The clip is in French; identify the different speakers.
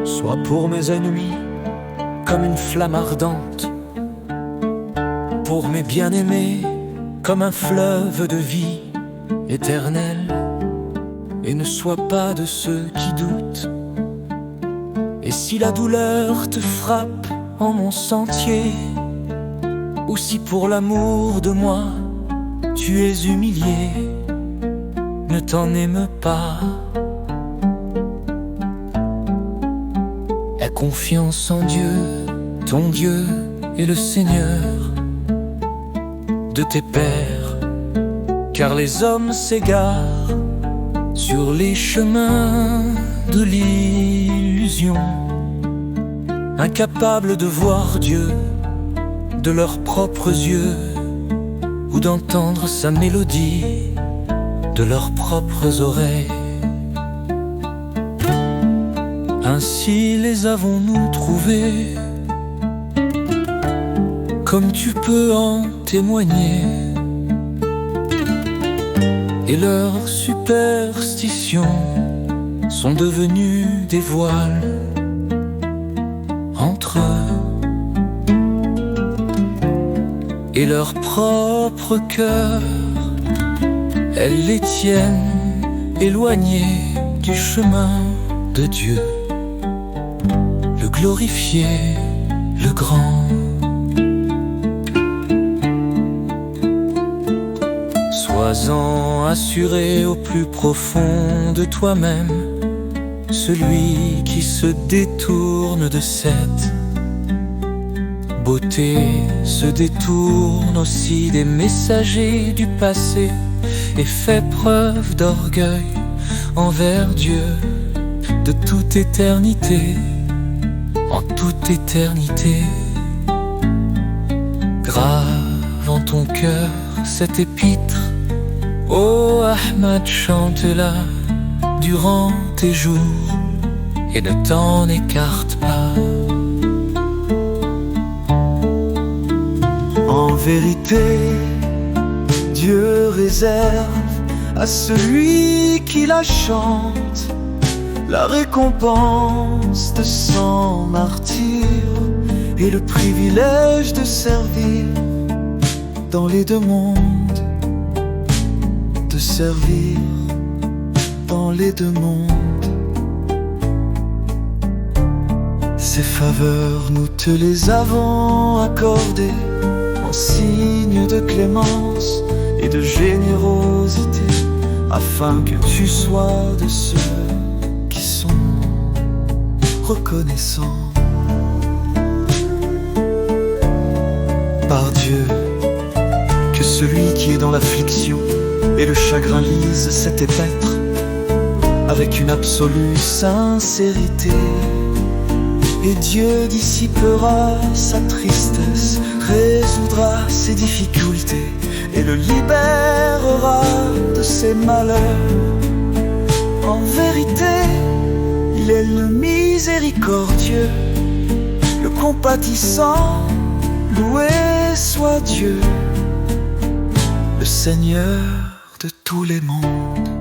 Speaker 1: Sois pour mes ennemis comme une flamme ardente, pour mes bien-aimés comme un fleuve de vie éternelle. Et ne sois pas de ceux qui doutent. Et si la douleur te frappe en mon sentier, ou si pour l'amour de moi tu es humilié, ne t'en émeus pas. Aie confiance en Dieu, ton Dieu est le Seigneur de tes pères, car les hommes s'égarent sur les chemins de l'illusion, incapables de voir Dieu de leurs propres yeux, ou d'entendre sa mélodie de leurs propres oreilles. Ainsi les avons-nous trouvés, comme tu peux en témoigner. Et leurs superstitions sont devenues des voiles entre eux. Et leur propre cœur, elles les tiennent éloignés du chemin de Dieu, le glorifié, le grand. Sois-en assuré au plus profond de toi-même, celui qui se détourne de cette beauté se détourne aussi des messagers du passé et fait preuve d'orgueil envers Dieu de toute éternité, en toute éternité. Grave en ton cœur cette épître, ô Ahmad, chante-la durant tes jours et ne t'en écarte pas.
Speaker 2: En vérité, Dieu réserve à celui qui la chante la récompense de son martyr et le privilège de servir dans les deux mondes, de servir dans les deux mondes. Ces faveurs, nous te les avons accordées en signe de clémence et de générosité, afin que tu sois de ceux qui sont reconnaissants. Par Dieu, que celui qui est dans l'affliction et le chagrin lise cet épître avec une absolue sincérité, et Dieu dissipera sa tristesse, résoudra ses difficultés et le libérera de ses malheurs. En vérité, il est le miséricordieux, le compatissant, loué soit Dieu, le Seigneur de tous les mondes.